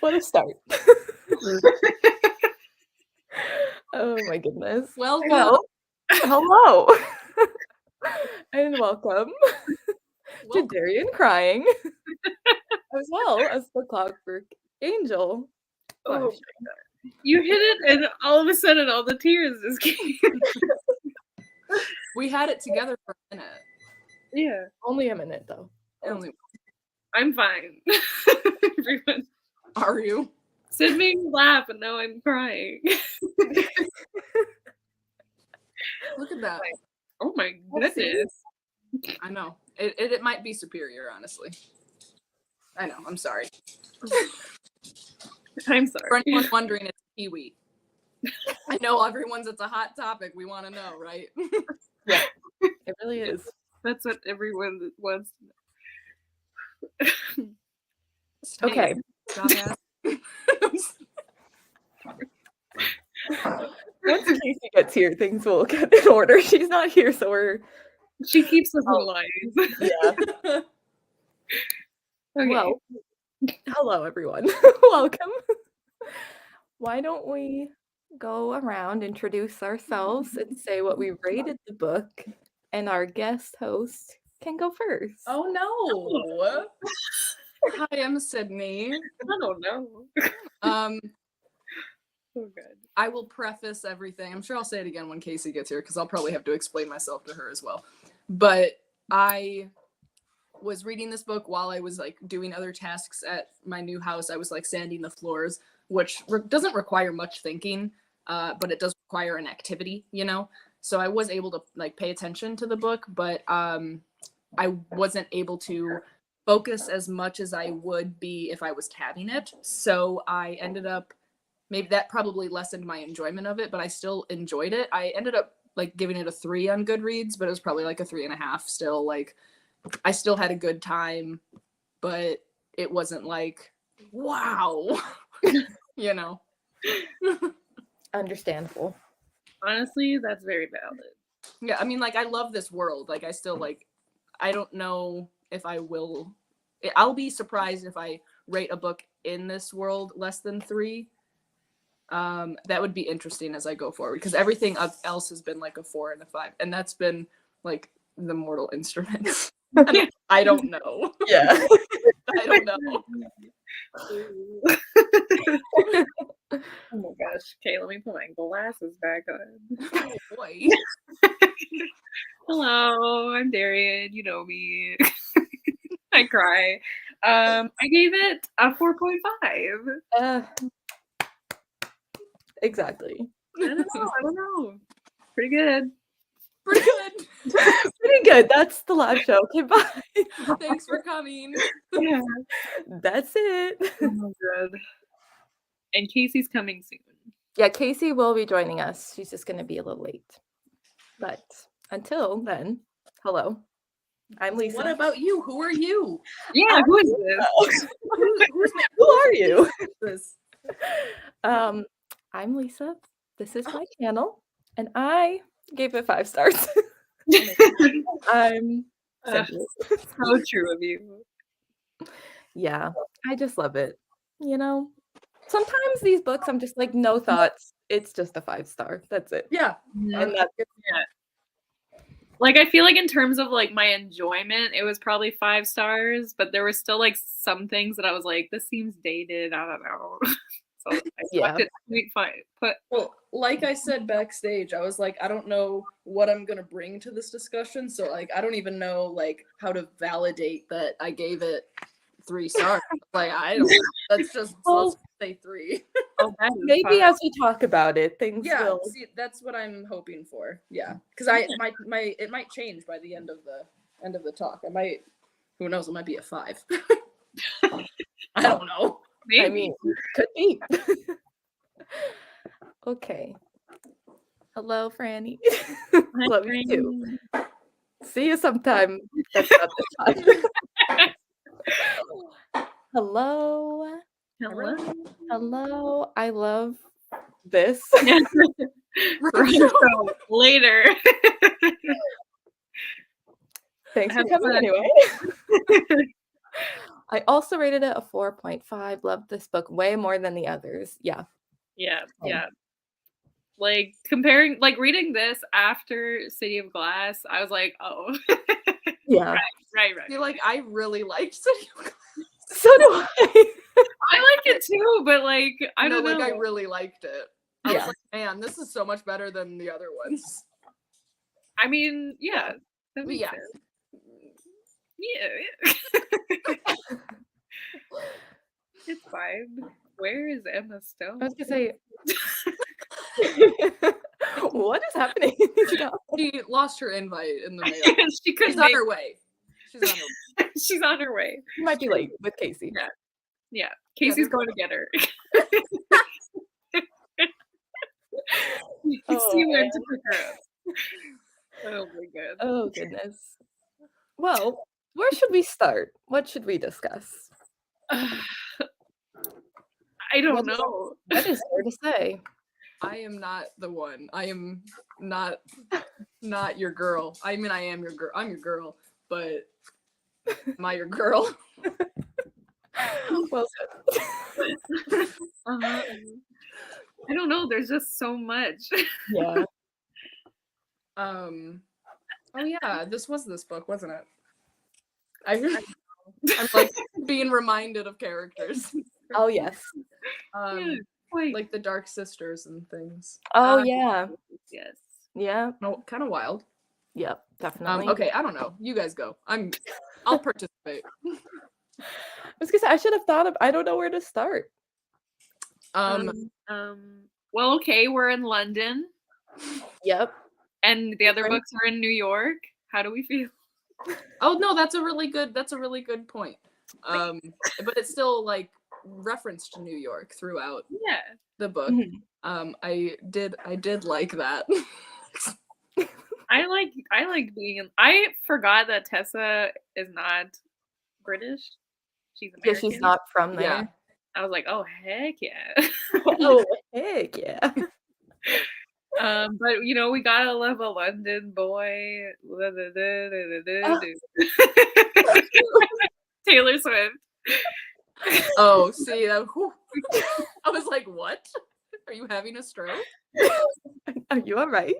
What a start. Oh my goodness. Well, hello. And welcome to Darian Crying, as well as the Clockwork Angel Live Show. You hit it, and all of a sudden, all the tears just came. We had it together for a minute. Yeah. Only a minute, though. I'm fine. Everyone. Are you? Sid made me laugh, and now I'm crying. Look at that. Oh my goodness. I know. It might be superior, honestly. I know. I'm sorry. I'm sorry. For anyone wondering, it's kiwi. I know everyone's, it's a hot topic. We want to know, right? Yeah, it really is. That's what everyone wants to know. Okay. Once Casey gets here, things will get in order. She's not here, so she keeps us alive. Yeah. Okay. Well, hello everyone. Welcome. Why don't we go around, introduce ourselves, and say what we rated the book, and our guest host can go first. Oh no. Hi, I'm Sydney. I don't know. Oh good. I will preface everything. I'm sure I'll say it again when Casey gets here because I'll probably have to explain myself to her as well. But I was reading this book while I was like doing other tasks at my new house. I was like sanding the floors, which doesn't require much thinking, but it does require an activity, you know? So I was able to like pay attention to the book, but I wasn't able to focus as much as I would be if I was tabbing it. So I ended up, maybe that probably lessened my enjoyment of it, but I still enjoyed it. I ended up like giving it a 3 on Goodreads, but it was probably like a 3.5 still. Like I still had a good time, but it wasn't like, wow, you know? Understandable. Honestly, that's very valid. Yeah, I mean, like, I love this world. Like, I still, like, I don't know if I will. I'll be surprised if I rate a book in this world less than 3. That would be interesting as I go forward, because everything else has been, like, a 4 and a 5. And that's been, like, the Mortal Instruments. I don't know. Yeah. I don't know. Oh my gosh. Okay, let me put my glasses back on. Oh boy. Hello, I'm Darian. You know me. I cry. I gave it a 4.5. Exactly. I don't know. Pretty good. Pretty good. Pretty good. That's the live show. Okay, bye. Thanks for coming. Yeah. That's it. Oh, good. And Casey's coming soon. Yeah, Casey will be joining us. She's just going to be a little late. But until then, hello. I'm Lisa. What about you? Who are you? Yeah, who is this? Who are you? This. I'm Lisa. This is my channel, and I gave it 5 stars. I'm so true of you. Yeah, I just love it. You know, sometimes these books, I'm just like, no thoughts. It's just a 5-star. That's it. Yeah. And that's it. Yeah. Like, I feel like in terms of like my enjoyment, it was probably 5 stars, but there were still like some things that I was like, this seems dated. I don't know. So I Yeah. it 5. Well, like I said backstage, I was like, I don't know what I'm gonna bring to this discussion, so like I don't even know like how to validate that I gave it 3 stars. Like I don't. That's just let's say 3. Oh, maybe as we talk about it, things will. See, that's what I'm hoping for. Yeah, because it might change by the end of the talk. I might. Who knows? It might be a 5. I don't know. Maybe. I mean, could be. Okay. Hello, Franny. Love you too. See you sometime. That's not the time. Hello. Hello. Hello. I love this. Later. Thanks for coming anyway. I also rated it a 4.5. Loved this book way more than the others. Yeah. Yeah, Same. yeah. Like comparing, like reading this after City of Glass, I was like, oh, Yeah. right. I feel like I really liked City of Glass. So do I. I like it too, but like I don't know. Like I really liked it. I Yeah. was like, man, this is so much better than the other ones. I mean, yeah, that makes Yeah. sense. Yeah. It's fine. Where is Emma Stone? I was gonna say, what is happening? She lost her invite in the mail. She couldn't She's on her way. She's on her way. She's on her way. She might be late with Casey. Yeah. Casey's going to get her. Oh, See where man. to pick her up. Oh my god. Oh goodness. Well, where should we start? What should we discuss? I don't What is- know. What is there to say? I am not the one. I am not your girl. I mean, I am your girl. I'm your girl, but am I your girl? Well said. I don't know. There's just so much. Yeah. Oh yeah, this was this book, wasn't it? I'm like being reminded of characters. Oh yes. Wait. Like the Dark Sisters and things. Oh yeah. Yes. Yeah. Oh, kind of wild. Yep. Definitely. Okay, I don't know. You guys go. I'll participate. I was gonna say I should have thought of. I don't know where to start. Well, okay, we're in London, Yep. and the other Right. books are in New York. How do we feel? Oh no, that's a really good point. But it's still like reference to New York throughout Yeah. the book. Mhm. I did like that. I like being in. I forgot that Tessa is not British. She's Yeah, American. she's not from there. Yeah. I was like, oh heck yeah. Oh heck yeah. But we gotta love a London boy. Taylor Swift. Oh, see, I was like, what? Are you having a stroke? Are you all right?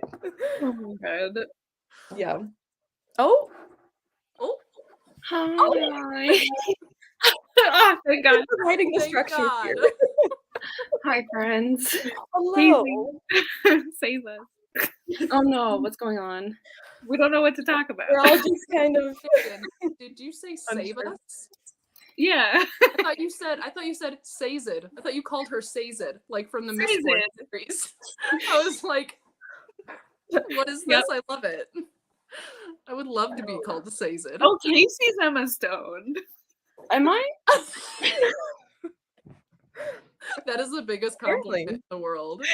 Oh my god. Yeah. Oh. Hi. Oh, thank God. Writing the Thank structure God. here. Hi, friends. Hello. Say this. Oh no, what's going on? We don't know what to talk about. We're all just kind of. Did you say save Unsure. us? Yeah. I thought you said Sazed. I thought you called her Sazed, like from the Mistborn Sazed. series. I was like, what is this? I love it. I would love to be called Sazed. Oh, Casey's Emma Stone. Am I? That is the biggest compliment in the world.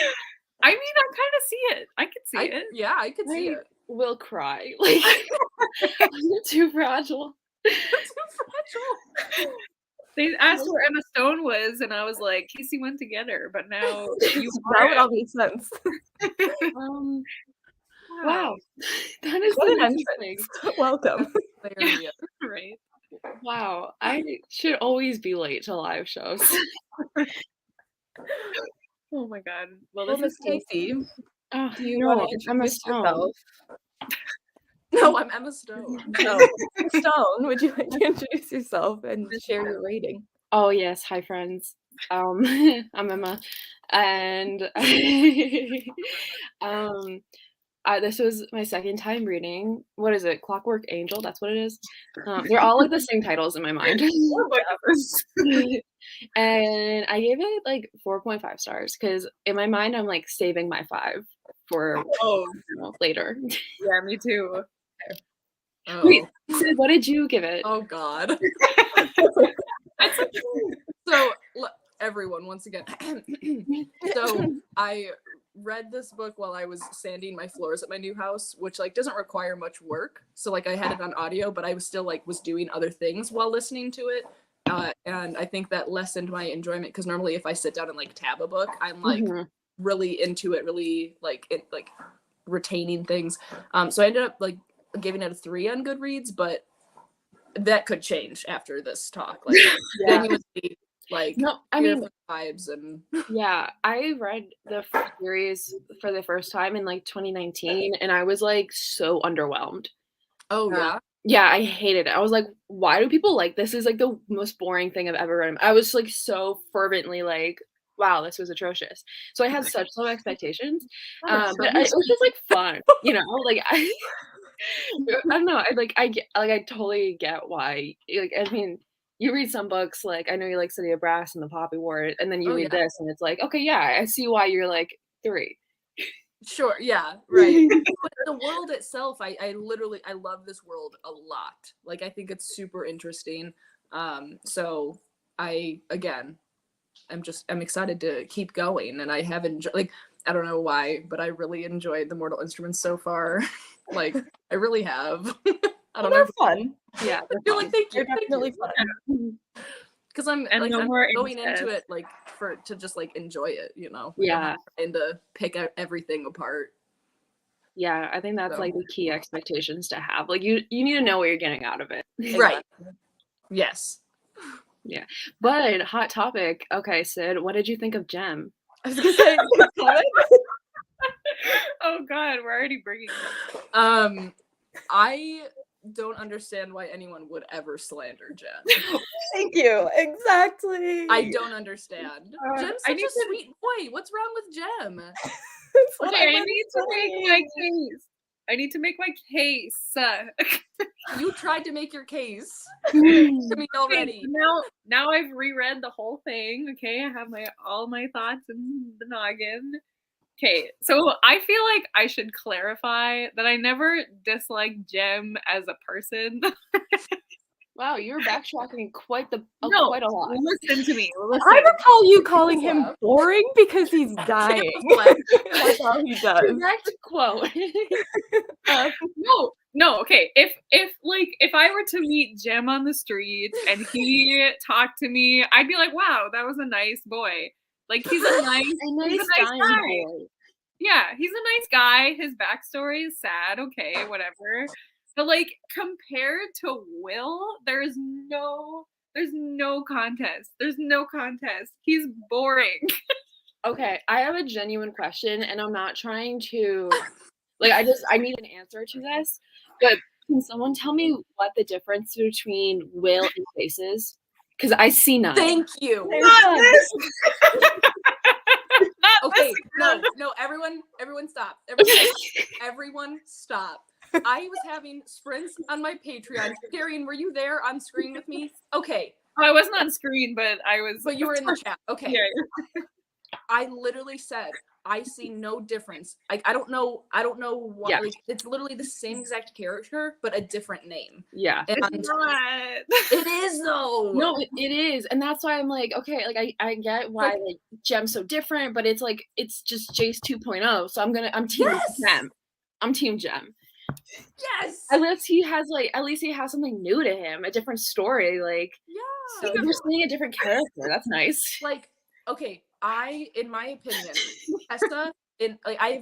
I mean, I kind of see it. I could see it. Yeah, I could see I it. will cry. Like I'm too fragile. Too fragile. They asked where Emma Stone was, and I was like, Casey went to get her, but now you Now it all makes sense. Wow. That is What an amazing. entrance. Welcome. Hilarious. right. Wow. I should always be late to live shows. Oh my god. Well, Well, this Miss is Casey, Oh, do you no, want to I'm a introduce stone. yourself? No, I'm Emma Stone. No, Stone, would you like to introduce yourself and share your rating? Oh yes, hi friends. I'm Emma, and this was my second time reading. What is it? Clockwork Angel. That's what it is. They're all like the same titles in my mind. And I gave it like 4.5 stars because in my mind I'm like saving my 5 for later. Yeah, me too. Oh. Wait, Sid, what did you give it? Oh God. So everyone, once again. So I read this book while I was sanding my floors at my new house, which like doesn't require much work. So like I had it on audio, but I was still like was doing other things while listening to it. And I think that lessened my enjoyment because normally if I sit down and like tab a book, I'm like really into it, really like retaining things. So I ended up like giving it a 3 on Goodreads, but that could change after this talk. Like, genuinely, like, No, I mean, different vibes and yeah, I read the series for the first time in like 2019, and I was like so underwhelmed. oh yeah. Yeah, I hated it. I was like, why do people like this? Is like the most boring thing I've ever read. I was like so fervently like, wow, this was atrocious. So I had such low expectations. But it was just like fun, you know, like I don't know. I totally get why. Like, I mean, you read some books, like I know you like City of Brass and the Poppy War, and then you Oh, read yeah. this, and it's like, okay, yeah, I see why you're like 3. Sure, yeah, right. But the world itself, I literally I love this world a lot. Like I think it's super interesting. So again, I'm excited to keep going, and I have enjoyed, like, I don't know why, but I really enjoyed the Mortal Instruments so far. Like I really have. I don't know. They're fun. Yeah, I feel like thank you. They're definitely fun. Because I'm And like no I'm more going into incest. it like to just like enjoy it, you know. Like, I'm Yeah. not trying to pick out everything apart. Yeah, I think that's So. like the key expectations to have. Like you need to know what you're getting out of it. Right. Yes. Yeah. But hot topic. Okay, Sid, what did you think of Gem? I was gonna say, Oh God, we're already bringing it up. I don't understand why anyone would ever slander Jem. thank you. Exactly. I don't understand. Jem's I such need a to- sweet boy. What's wrong with Jem? That's what Okay, I've I been need to make my saying. case. I need to make my case. You tried to make your case to me already. Now I've reread the whole thing. Okay, I have all my thoughts in the noggin. Okay, so I feel like I should clarify that I never disliked Jem as a person. Wow, you're backtracking quite a No, lot. listen to me. I recall you calling Just him laugh. boring because he's dying. laugh. That's all he does. Direct quote. No, okay. If I were to meet Jem on the street and he talked to me, I'd be like, wow, that was a nice boy. Like he's a nice guy. boy. Yeah, he's a nice guy. His backstory is sad. Okay, whatever. But like compared to Will, there's no contest. There's no contest. He's boring. Okay, I have a genuine question, and I'm not trying to like I need an answer to this. But can someone tell me what the difference between Will and Chase is? Because I see none. Thank you. Not this. Not Okay, this again. no, everyone stop. Everyone stop. I was having sprints on my Patreon. Darian, were you there on screen with me? Okay. Oh, I wasn't on screen, but I was. But you were in the chat. Okay. Yeah. I literally said I see no difference. Like I don't know what. Yeah. Like it's literally the same exact character but a different name. Yeah. And It's not. it is though. No, it is. And that's why I'm like, okay, like I get why like Gem's so different, but it's like it's just Jace 2.0. So I'm team Gem. I'm team Gem. Yes. At least he has something new to him, a different story. Like Yeah. so you're seeing a different character. That's nice. Like, okay, in my opinion, Tessa, I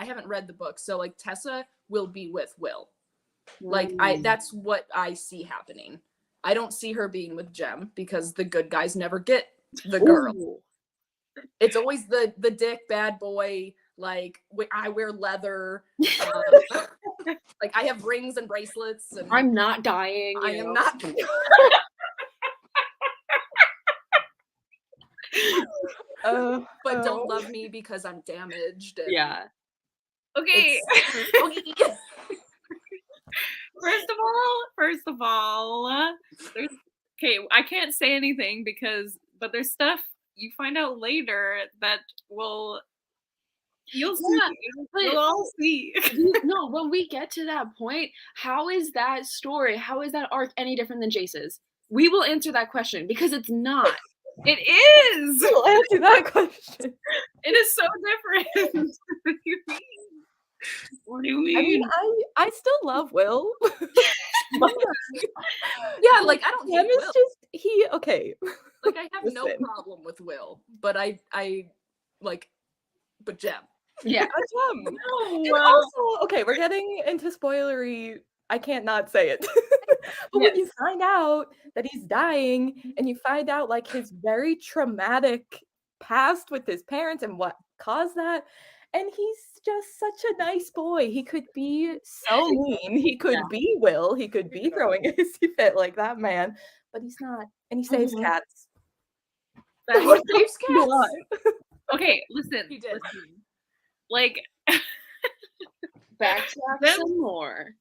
haven't read the book, so like Tessa will be with Will. Like that's what I see happening. I don't see her being with Jem because the good guys never get the girl. Ooh. It's always the dick bad boy. Like I wear leather. Like I have rings and bracelets. And I'm not dying. I am not. But don't love me because I'm damaged. And Yeah. Okay. okay. First of all, I can't say anything but there's stuff you find out later that you'll see. You'll all see. No, when we get to that point, how is that story, how is that arc any different than Jace's? We will answer that question because it's not. It is. We'll answer that question. It is so different. What do you mean? What do you mean? I mean, I still love Will. Yeah, like I don't Jem hate is Will. just okay. Like I have no Listen. problem with Will, but I like, but Jem. Yeah. Jem. No, And also, okay, we're getting into spoilery I can't not say it. But when you find out that he's dying and you find out like his very traumatic past with his parents and what caused that, and he's just such a nice boy. He could be so mean. He could be Will. He could be throwing a hissy fit like that man, but he's not. And he saves cats. That What He saves else do you cats. want? Okay, listen. He did. Listen. Like, Backtrack some more.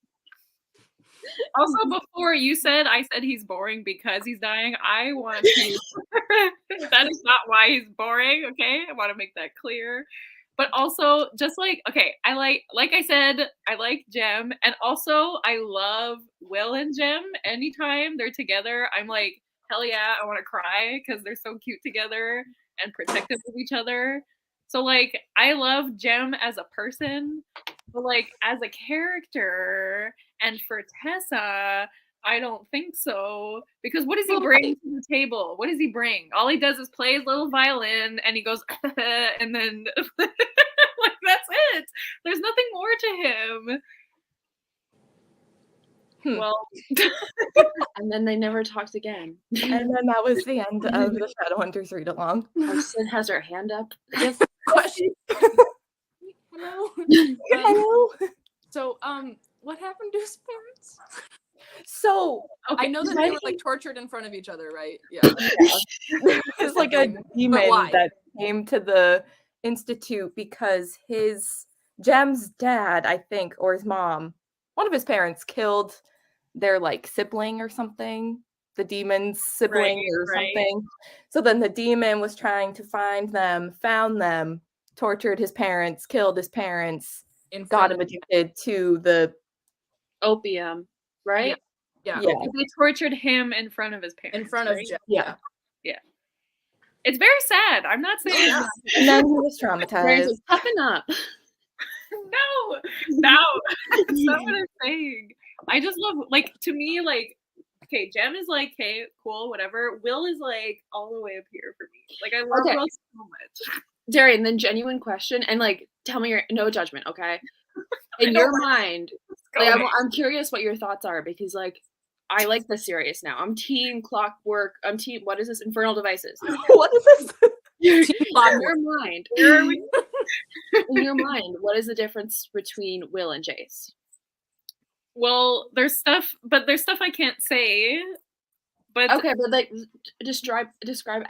also before I said he's boring because he's dying. I want to. That is not why he's boring. Okay, I want to make that clear. But also, just like, okay, like I said, I like Jem, and also I love Will and Jem. Anytime they're together, I'm like, hell yeah, I want to cry because they're so cute together and protective of each other. So like, I love Jem as a person, but like as a character, and for Tessa, I don't think so. Because what does he bring to the table? What does he bring? All he does is play his little violin and he goes, and then like that's it. There's nothing more to him. Well, and then they never talked again. And then that was the end of the Shadowhunters read along. Sid has her hand up. Yes. Question. Hello. Hello. So, what happened to his parents? So I know that they were like tortured in front of each other, right? Yeah. it's like a demon that came to the institute because Jem's dad, I think, or his mom, one of his parents killed their like sibling or something, the demon's sibling or something. So then the demon was trying to find them, found them, tortured his parents, killed his parents, got him addicted to the opium, right? Yeah. They tortured him in front of his parents. In front of Jem. Yeah. It's very sad. I'm not saying that. And then he was traumatized. Toughen up. No, that's not what I'm saying. I just love, like, to me, like, okay, Jem is like, okay, cool, whatever. Will is like all the way up here for me. Like, I love Will so much. Darian, then genuine question, and like, tell me your no judgment, okay? In your mind, like, I'm curious what your thoughts are because, like, I like the series now. I'm team Clockwork. I'm team. What is this? Infernal Devices. What is this? In your mind, where are we? In your mind, what is the difference between Will and Jace? Well, there's stuff I can't say. But okay, but like, describe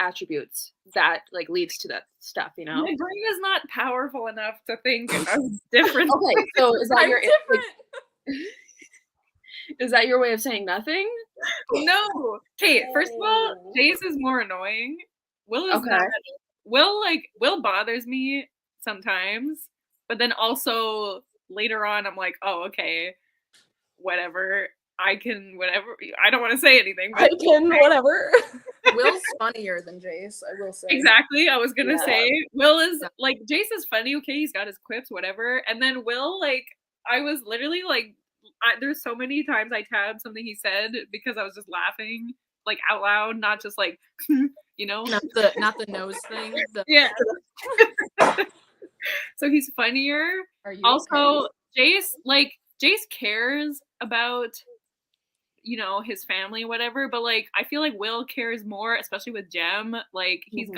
attributes that like leads to that stuff. You know, my brain is not powerful enough to think of different. Okay, so is that your different? Is that your way of saying nothing? No. Okay, first of all, Jace is more annoying. Will is not. Will bothers me sometimes, but then also later on, I'm like, oh, okay, whatever. I can whatever. I don't want to say anything. But I can whatever. Will's funnier than Jace, I will say. Exactly. I was gonna say Will is like Jace is funny. Okay, he's got his quips, whatever. And then Will, like, I was literally like, there's so many times I tabbed something he said because I was just laughing like out loud, not just like, you know, not the nose thing. Yeah. So he's funnier. Are you also okay? Jace cares about, you know, his family, whatever, but like I feel like Will cares more, especially with Jem. Like he's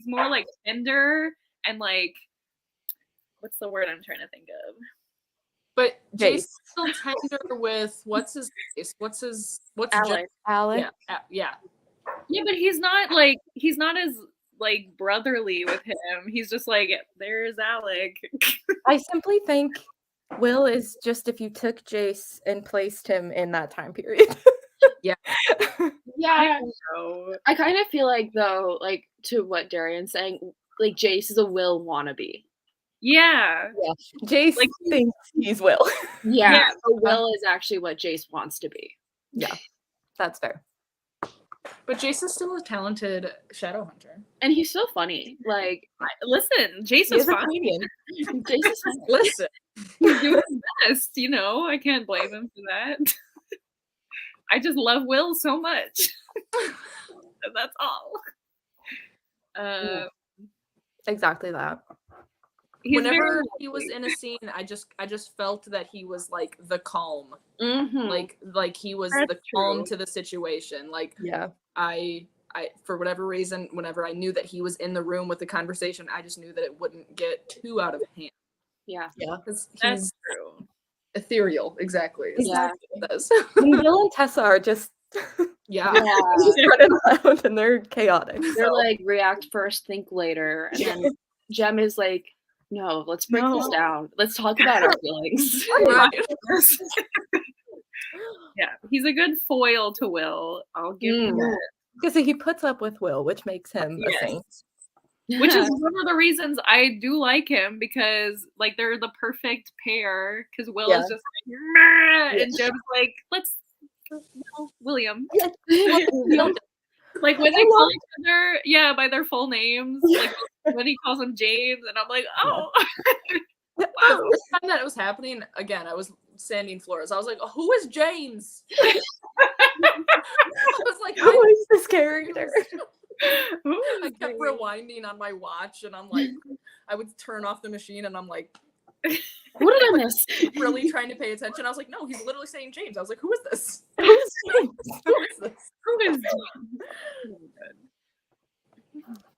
more like tender and like, what's the word I'm trying to think of? But Jace is still tender with what's Alec. Yeah. Yeah, but he's not as like brotherly with him. He's just like, there's Alec. I simply think Will is just if you took Jace and placed him in that time period. Yeah. I kind of feel like, though, like, to what Darian's saying, like, Jace is a Will wannabe. Yeah. Jace thinks he's Will. Yeah. So Will is actually what Jace wants to be. Yeah. That's fair. But Jace is still a talented shadow hunter. And he's so funny. Like, listen, Jace is funny. Jace is funny. Listen. He's doing his best, you know. I can't blame him for that. I just love Will so much. That's all. Exactly that. whenever he was in a scene, I just felt that he was like the calm. Like he was the calm to the situation. Like I for whatever reason, whenever I knew that he was in the room with the conversation, I just knew that it wouldn't get too out of hand. Yeah. Because That's he's true. ethereal, exactly. Will and Tessa are just running around and they're chaotic. They're like react first, think later, and then Jem is like, no, let's break this down. Let's talk about our feelings. Yeah, he's a good foil to Will. I'll give him that. Because he puts up with Will, which makes him a saint. Which is one of the reasons I do like him, because like they're the perfect pair. Because Will is just like, meh, and Jem's like, let's William. Like when they call each other, by their full names. Like when he calls him James, and I'm like, oh. The first time that it was happening, again, I was sanding floors. I was like, who is James? I was like, who is this character? I kept rewinding on my watch, and I'm like, I would turn off the machine, and I'm like, what did I miss? Really trying to pay attention. I was like, no, he's literally saying James. I was like, who is this? Who is James? Who is this? Who is James?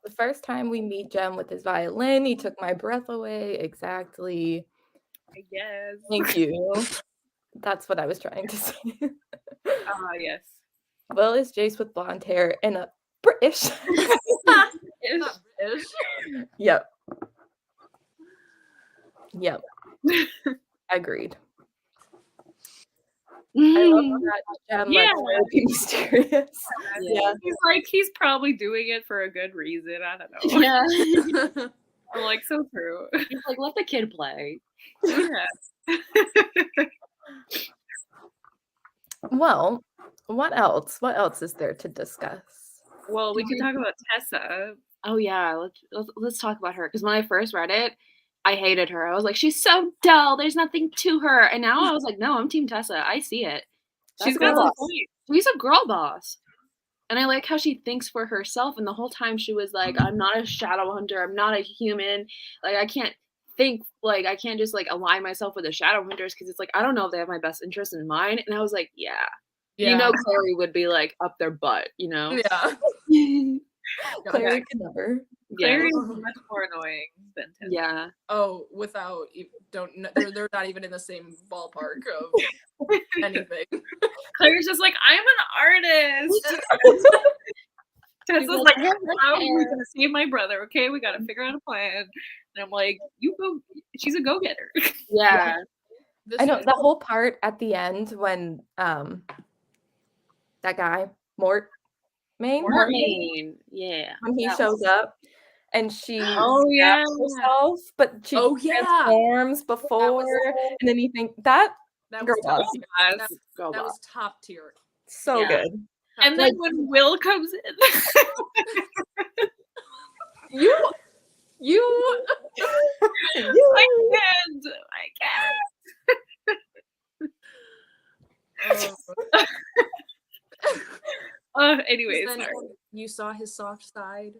The first time we meet Jem with his violin, he took my breath away. Exactly. I guess. Thank you. That's what I was trying to say. Yes. Will is Jace with blonde hair and a British. Not British. Yep. Agreed. I love that Jem lets Will be mysterious. He's probably doing it for a good reason. I don't know. Yeah. I'm like, so true. He's like, let the kid play. Yeah. Well, what else? What else is there to discuss? Well, we could talk about Tessa. Oh yeah, let's talk about her. Because when I first read it, I hated her. I was like, she's so dull. There's nothing to her. And now I was like, no, I'm Team Tessa. I see it. She's got some point. She's a girl boss. And I like how she thinks for herself. And the whole time she was like, I'm not a shadow hunter. I'm not a human. Like, I can't think, like, I can't just like align myself with the shadow hunters, because it's like, I don't know if they have my best interest in mind. And I was like, yeah. You know, Clary would be like up their butt, you know? Yeah. Clary could never. Clary is much more annoying than Tessa. Yeah. Oh, without they're not even in the same ballpark of anything. Clary's just like, I'm an artist. Tessa's like, how are we gonna save my brother? Okay, we gotta figure out a plan. And I'm like, you go. She's a go-getter. Yeah. I know the whole part at the end when that guy Mortmain, yeah, when he shows up and she herself, but she transforms before, and then you think that was top tier. So good. And then when Will comes in, anyways, you saw his soft side.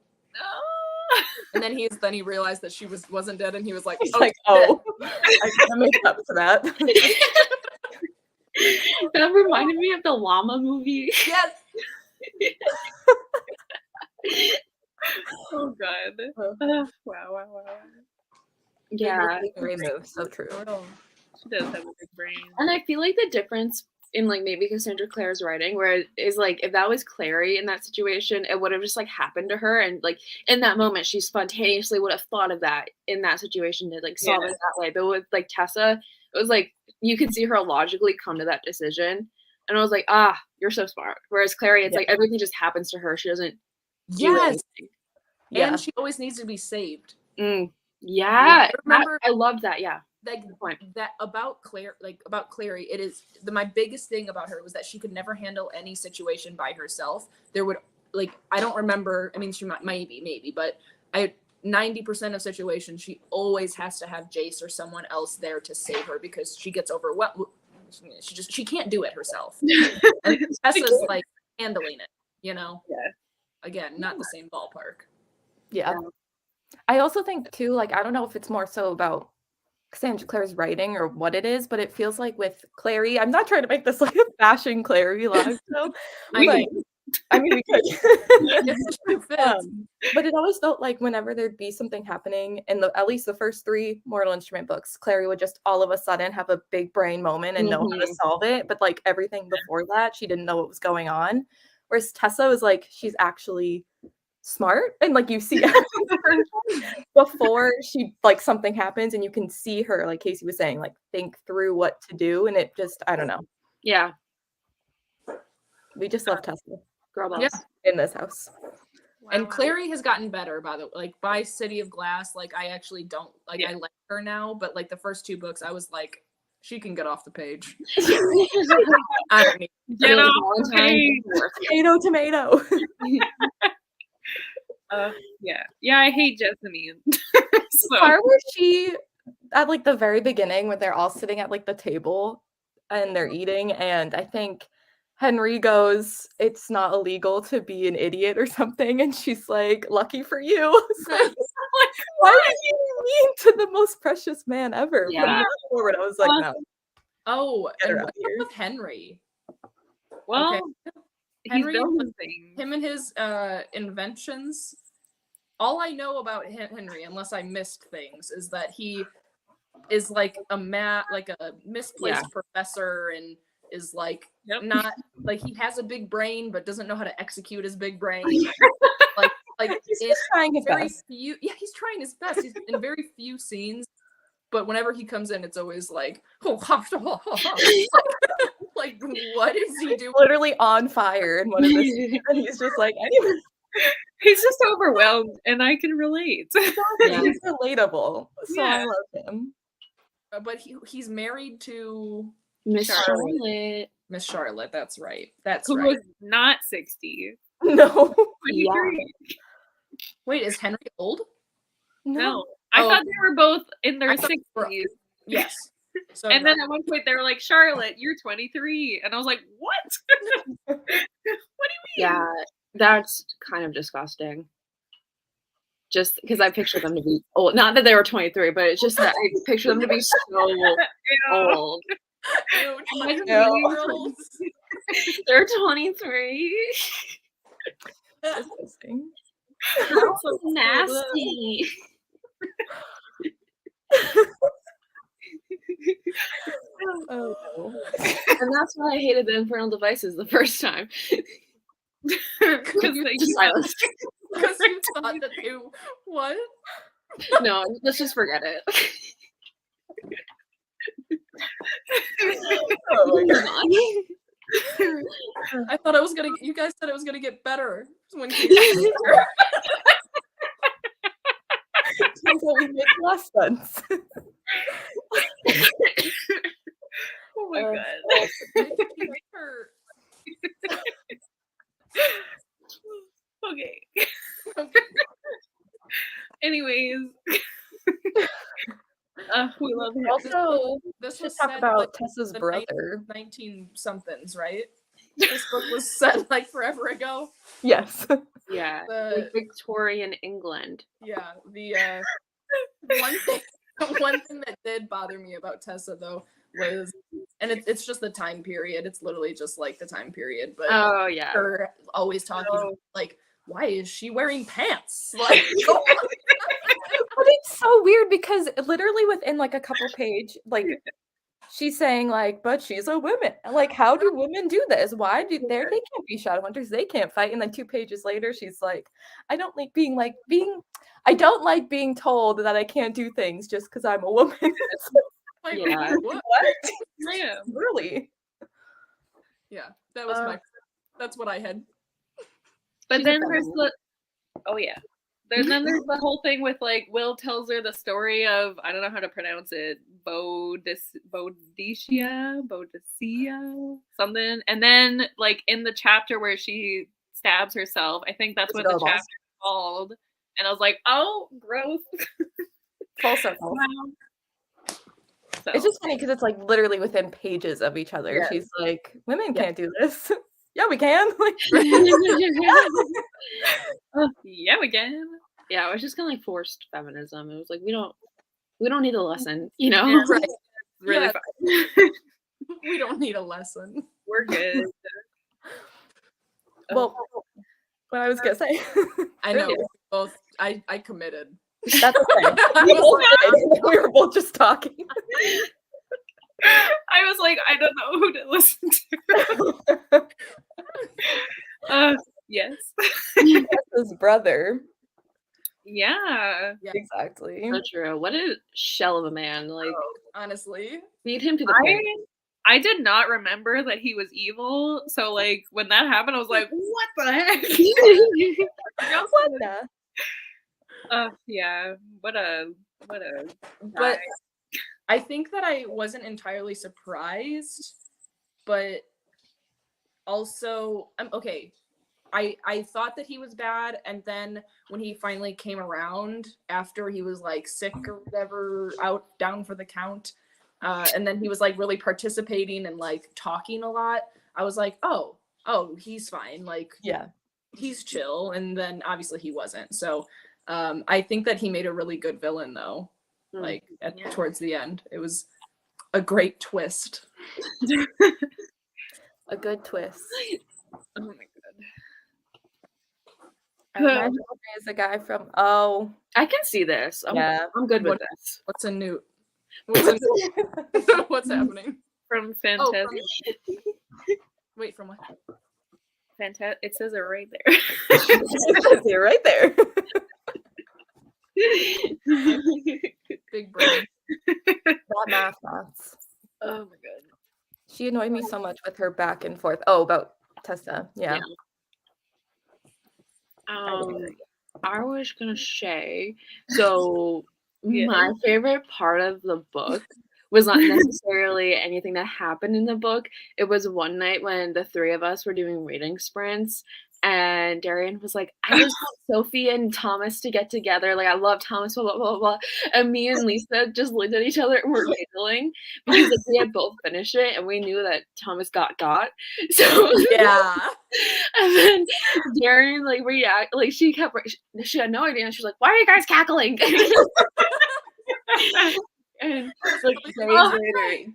And then he realized that she wasn't dead, and he was like, I gotta make up for that. That reminded me of the llama movie. Yes. Oh god. Wow. Yeah, great move. So true. She does have a big brain. And I feel like the difference in like maybe Cassandra Clare's writing, where it is like, if that was Clary in that situation, it would have just like happened to her, and like in that moment she spontaneously would have thought of that in that situation to like solve it that way. But with like Tessa, it was like you could see her logically come to that decision, and I was like, you're so smart. Whereas Clary, it's like everything just happens to her. She doesn't do anything. And she always needs to be saved. Yeah, I loved that. Yeah. That about Clary, it is my biggest thing about her was that she could never handle any situation by herself. There would I don't remember. I mean, she maybe, but 90% of situations she always has to have Jace or someone else there to save her, because she gets overwhelmed. She can't do it herself. And Tessa's like handling it, you know. Yeah. Again, not the same ballpark. Yeah. I also think too, like, I don't know if it's more so about Claire's writing or what it is, but it feels like with Clary, I'm not trying to make this like a bashing Clary live show, I but mean, I mean we could. it fits. But it always felt like whenever there'd be something happening in at least the first 3 Mortal Instrument books, Clary would just all of a sudden have a big brain moment and know how to solve it. But like everything before that, she didn't know what was going on. Whereas Tessa was like, she's actually smart, and like you see before she like something happens, and you can see her, like Casey was saying, like think through what to do, and it just I don't know. Yeah. We just love Tessa. Girl boss. Yeah. In this house. And Clary has gotten better by the like by City of Glass. Like I actually don't like I like her now, but like the first 2 books, I was like, she can get off the page. I don't need Get off the page. Tomato. Yeah, I hate Jessamine. So. Part where she at like the very beginning when they're all sitting at like the table and they're eating, and I think Henry goes, "It's not illegal to be an idiot" or something, and she's like, "Lucky for you." Like, why are you mean to the most precious man ever? Yeah. From that forward, I was like, no. Oh, Get her and out what's of here. up with Henry? Well, Okay. he's Henry, building things. him and his inventions. All I know about Henry, unless I missed things, is that he is like a misplaced professor and is like not like he has a big brain but doesn't know how to execute his big brain. like he's just trying his best. He's trying his best. He's in very few scenes, but whenever he comes in, it's always like, like what is he doing? Literally on fire in one of the and he's just like, anyway. He's just overwhelmed, and I can relate. He's relatable, so I love him. But he's married to Miss Charlotte. Miss Charlotte, that's right. Who was not 60. No. Yeah. Wait, is Henry old? No. I thought they were both in their 60s. Yes. So and then at one point they were like, "Charlotte, you're 23." And I was like, "What?" What do you mean? Yeah, that's kind of disgusting. Just because I picture them to be old. Not that they were 23, but it's just that I picture them to be so old. They're 23. That's disgusting. That's so nasty. Oh no. And that's why I hated the Infernal Devices the first time. Because you thought that they what? No, let's just forget it. Oh my God. I thought you guys said it was gonna get better when Turns out we make less sense. Oh my God. Okay. Anyways. We love him. Also, this just was talk said, about like, Tessa's the brother. 19 somethings, right? This book was set like forever ago. Yes. Yeah. The Victorian England. yeah, the one thing that did bother me about Tessa though was, and it's just the time period. It's literally just like the time period. But oh yeah, her always talking like, why is she wearing pants? Like, but it's so weird because literally within like a couple page, like she's saying like, but she's a woman. Like, how do women do this? Why do they can't be shadowhunters? They can't fight. And then 2 pages later, she's like, I don't like being told that I can't do things just because I'm a woman. like, yeah. What? Yeah. Really? Yeah, that was that's what I had. But then there's then there's the whole thing with like Will tells her the story of, I don't know how to pronounce it, Boadicea, something. And then like in the chapter where she stabs herself, I think that's what the chapter is called. And I was like, oh, gross. Full circle. Wow. So. It's just funny because it's like literally within pages of each other. Yes. She's like, women can't do this. Yeah, we can. Yeah, we can. Yeah, it was just kind of like forced feminism. It was like we don't need a lesson, you know? Yeah. Right. Really Yeah. fun. We don't need a lesson. We're good. Well, what I was gonna say. I know. earlier. Both. I committed. That's okay. I was We were both just talking. I was like, I don't know who to listen to. Yes. His brother. Yeah. Exactly. So true. What a shell of a man. Like, honestly. feed him to the pigs. I did not remember that he was evil. So like when that happened, I was like, what the heck? What the? Yeah. What a But guy. I think that I wasn't entirely surprised, but also I'm okay. I thought that he was bad, and then when he finally came around after he was like sick or whatever, down for the count, and then he was like really participating and like talking a lot, I was like, oh, he's fine, like Yeah. he's chill. And then obviously he wasn't. So I think that he made a really good villain though. Like towards the end, it was a great twist. A good twist. Oh my god. I imagine he is a guy from I can see this. I'm good with this. What's a newt? What's happening? From Oh, Fantastic. wait, from what? Fantastic. It says it right there. You're right there. Big brain. That math. Oh my god. She annoyed me so much with her back and forth. Oh, about Tessa. Yeah. I was gonna say, so my favorite part of the book was not necessarily anything that happened in the book. It was one night when the three of us were doing reading sprints, and Darian was like, I just want Sophie and Thomas to get together. Like, I love Thomas, blah, blah, blah, blah. And me and Lisa just looked at each other and were giggling because like, we had both finished it and we knew that Thomas got. So yeah. And then Darian like react like she had no idea, and she was like, why are you guys cackling? And like days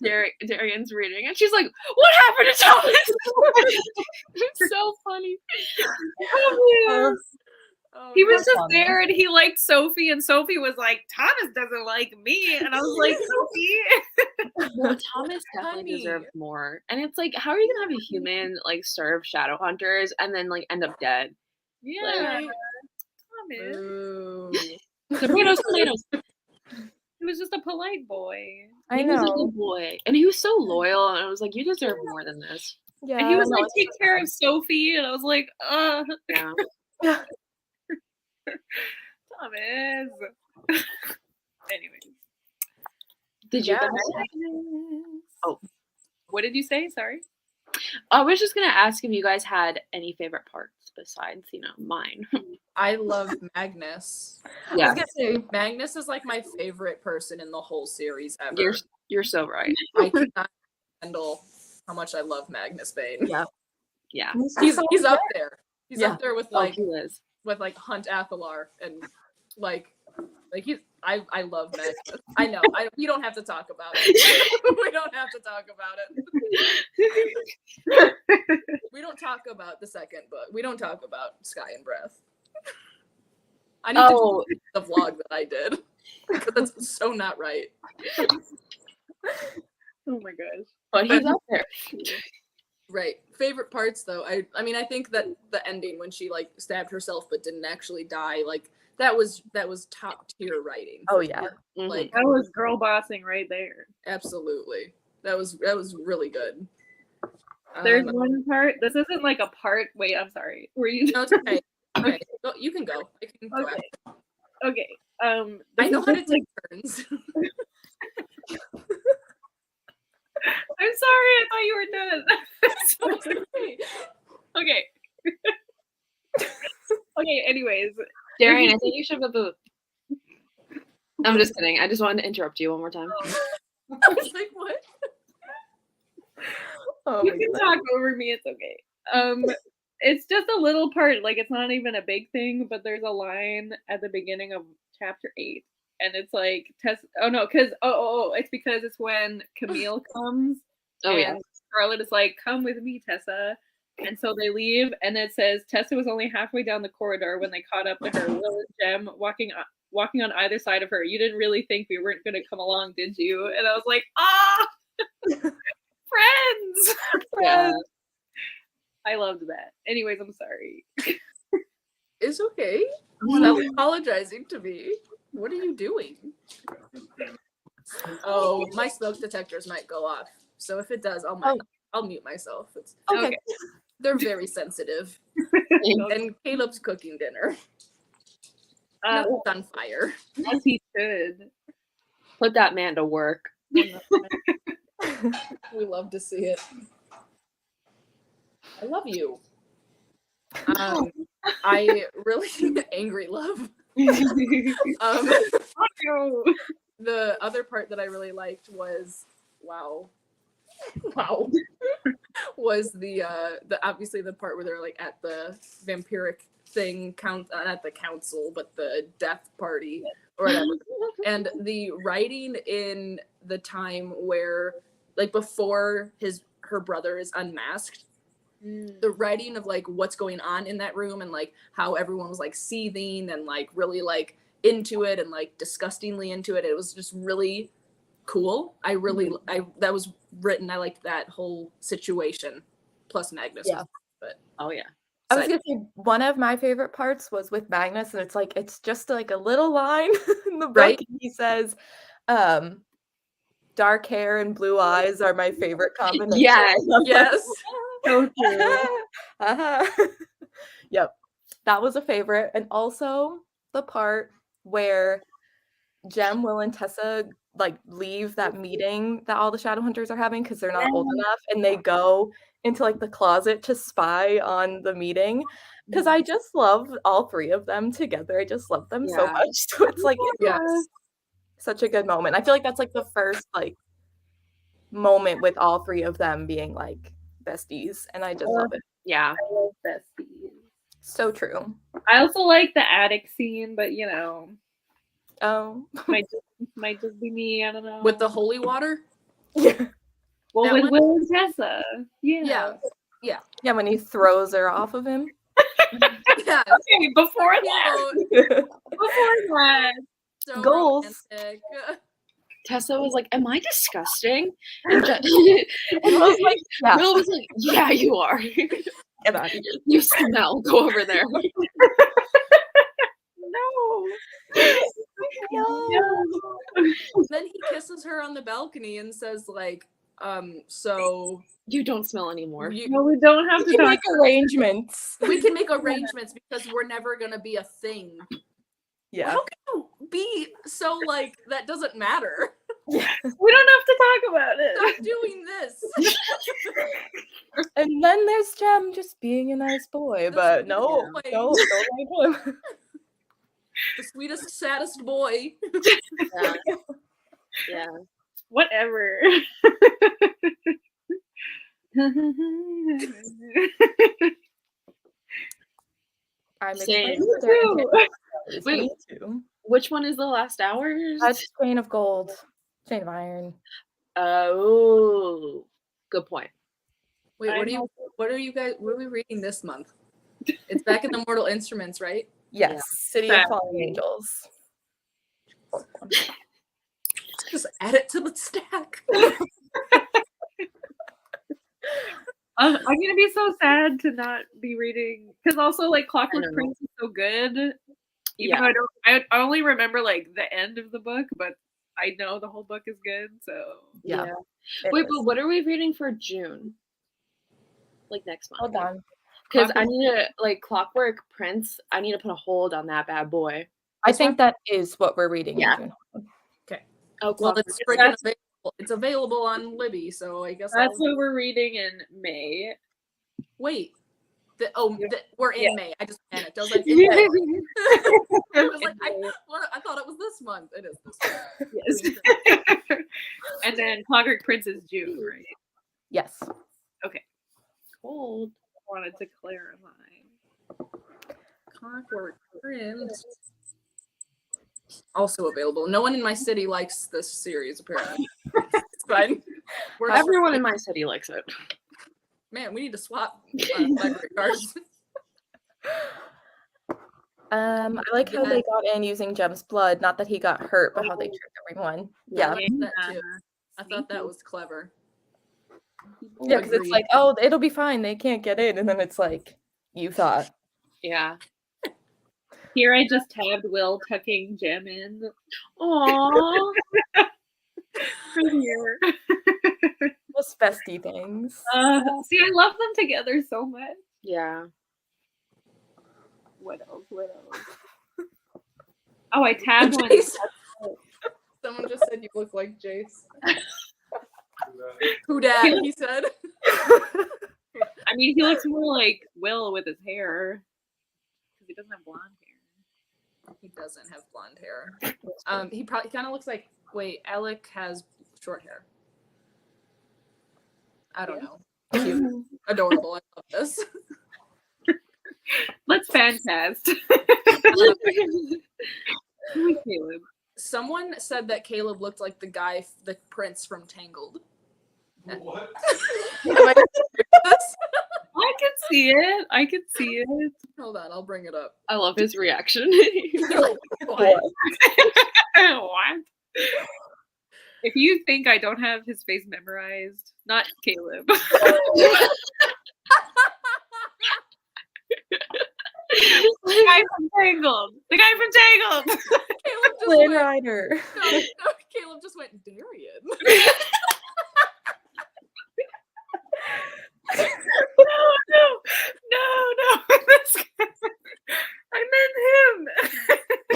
later, Darian's reading, and she's like, "What happened to Thomas?" It's so funny. Oh, he was just funny. there, and he liked Sophie, and Sophie was like, "Thomas doesn't like me," and I was like, "Sophie." Well, Thomas definitely deserved more, and it's like, how are you gonna have a human like serve shadowhunters and then like end up dead? Yeah, Like, Thomas. ooh. Tomatoes. He was just a polite boy. I He was a know. good boy, and he was so loyal, and I was like, you deserve more than this. Yeah. And he was no, like, it's take so care sad. of Sophie, and I was like, Yeah. Thomas. Anyways. Did you Yeah. guys? What did you say? Sorry. I was just gonna ask if you guys had any favorite parts besides, mine. I love Magnus. I was gonna say, Magnus is like my favorite person in the whole series ever. You're so right. I cannot handle how much I love Magnus Bane. Yeah. He's up there. He's Yeah. up there with Oh, like he is. Hunt Athalar and like he's I love Magnus. I know. We don't have to talk about it. We don't have to talk about it. We don't talk about the second book. We don't talk about Sky and Breath. I need to do the vlog that I did because that's so not right. Oh my gosh. But he's up there. Right. Favorite parts though. I mean I think that the ending when she like stabbed herself but didn't actually die, like that was top tier writing. oh yeah. Like That was girl bossing right there. absolutely. That was really good. There's one part. This isn't like a part. Wait, I'm sorry. Were you? No, it's okay. Okay. You can go. I can go Okay. after. Okay. I know how to take turns. I'm sorry. I thought you were done. Okay. Okay. Anyways, Darian, I think you should have a. I'm just kidding. I just wanted to interrupt you one more time. I was like, what? Oh you my can God. talk over me. It's okay. it's just a little part, like it's not even a big thing, but there's a line at the beginning of chapter 8, and it's like Tessa. Oh no, because it's because it's when Camille comes, Oh, yeah. and Scarlett is like, "Come with me, Tessa," and so they leave, and it says Tessa was only halfway down the corridor when they caught up to her. Will and Jem walking on either side of her. You didn't really think we weren't going to come along, did you? And I was like, friends. Yeah. I loved that. Anyways, I'm sorry. It's okay. Stop apologizing to me. What are you doing? Oh, my smoke detectors might go off. So if it does, I'll mute myself. Okay. They're very sensitive. And Caleb's cooking dinner. It's on fire. As he should. Put that man to work. We love to see it. I love you. I really angry love. The other part that I really liked was was the obviously the part where they're like at the vampiric thing not at the council but the death party or whatever, and the writing in the time where like before her brother is unmasked, the writing of like what's going on in that room and like how everyone was like seething and like really like into it and like disgustingly into it. It was just really cool. That was written. I liked that whole situation. Plus Magnus. Yeah. But oh yeah. I was gonna say one of my favorite parts was with Magnus, and it's just like a little line in the book. Right? And he says, "Dark hair and blue eyes are my favorite combination." Yes. Yes. So true. Yep, that was a favorite, and also the part where Jem, Will, and Tessa like leave that meeting that all the Shadowhunters are having because they're not old enough, and they go into like the closet to spy on the meeting. Because I just love all three of them together. I just love them so much. So it's like Yes. such a good moment. I feel like that's like the first like moment with all three of them being like besties, and I just love it. Yeah. I love besties. So true. I also like the attic scene, but you know, Oh, might just be me. I don't know. With the holy water? yeah. well, that with one? Will and Tessa, yeah. Yeah, when he throws her off of him. Yeah. Okay, before that, So Goals. romantic. Tessa was like, "Am I disgusting?" And Will was like, yeah. Will was like, "Yeah, you are. Get out of here. You smell. Go over there." no. Then he kisses her on the balcony and says like, so You don't smell anymore. No, we don't have We to can talk. make arrangements. we can make arrangements because we're never gonna be a thing. Yeah. How can you be so like that doesn't matter? We don't have to talk about it. Stop doing this. And then there's Jem just being a nice boy, but no, boy. don't like him. The sweetest, saddest boy. Yeah. Yeah. Whatever. I'm Same. excited. Wait. Me too. Which one is the last hours? That's Chain of Gold. Chain of Iron. Oh, good point. Wait, what are we reading this month? It's back in the Mortal Instruments, right? Yes. Yeah. City of Fallen Angels. Just add it to the stack. I'm gonna be so sad to not be reading because also like Clockwork Prince is so good. Even though I only remember like the end of the book, but I know the whole book is good. So Yeah. Wait, but what are we reading for June? Like next month? Hold on. Because I need to like Clockwork Prince. I need to put a hold on that bad boy. I think that is what we're reading. Yeah. In June. Okay. Oh, Well, Clockwork. it's freaking available. It's available on Libby, so I guess that's what we're reading in May. Wait. We're in May. I just panicked. I was like, I thought it was this month. It is this month. Yes. And then Clockwork Prince is June, right? Yes. Okay. Cold. wanted to clarify. Clockwork Prince. Also available. No one in my city likes this series, apparently. It's fine. Everyone in my city likes it. Man, we need to swap library cards. I like how they got in using Jem's blood. Not that he got hurt, but how they tricked everyone. I Yeah. like that too. I thought that was clever. Yeah, because it's like, oh, it'll be fine. They can't get in. And then it's like, you thought. Yeah. Here I just tabbed Will tucking Jem in. Aww. From here. Those bestie things. See, I love them together so much. Yeah. What else? Oh, I tabbed one. Someone just said you look like Jace. Who dat? He said. I mean, he looks more like Will with his hair. Because he doesn't have blonde hair. He doesn't have blonde hair. He kind of looks like. Wait, Alec has short hair. I don't know. Cute. Adorable. I love this. Let's fan cast. Caleb. Someone said that Caleb looked like the prince from Tangled. What? I can see it. I can see it. Hold on, I'll bring it up. I love his reaction. What? What? If you think I don't have his face memorized, not Caleb. The guy from Tangled. The guy from Tangled. Caleb just Flynn went, Rider. no, Caleb just went Darian. No. This guy. I meant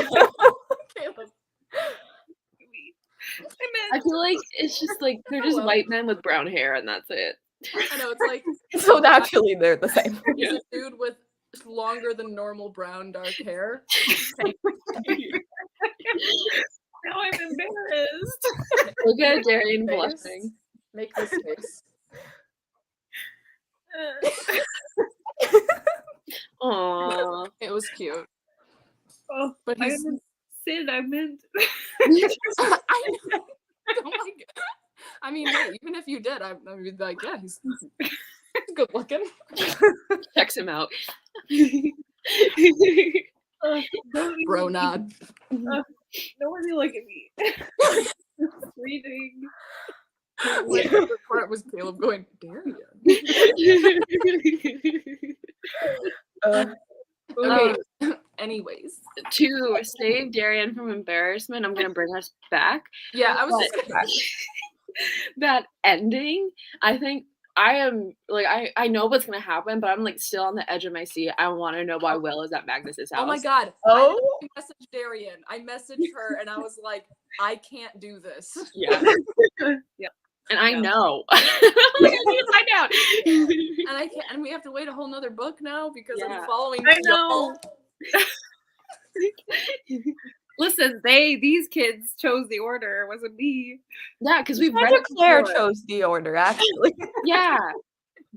him. Caleb. I feel like it's just like they're just white men with brown hair and that's it. I know, it's like So naturally, they're the same. he's a dude with longer than normal brown dark hair. Now I'm embarrassed. Look at Darian Face. blushing. Make this face. Aww. It was cute. Oh, But I he's meant Sid. I meant. I know. Oh my God. I mean, hey, even if you did, I mean, like, yeah, he's good looking. Checks him out. Bro nod. Nobody look at me. Reading. The part was Caleb going, Darian. Okay. Anyways. To save Darian from embarrassment, I'm gonna bring us back. Yeah, I was just gonna That ending, I think I am like I know what's gonna happen, but I'm like still on the edge of my seat. I want to know why Will is at Magnus's house. Oh my God. Oh. I messaged Darian. I messaged her and I was like, I can't do this. Yeah. Yeah. And I know. Like, I need to find out. And I can't, and we have to wait a whole nother book now because Yeah. I'm following I y'all. know. Listen, these kids chose the order. It wasn't me. Yeah, because we've read Sandra it Claire before. chose the order, actually. Yeah.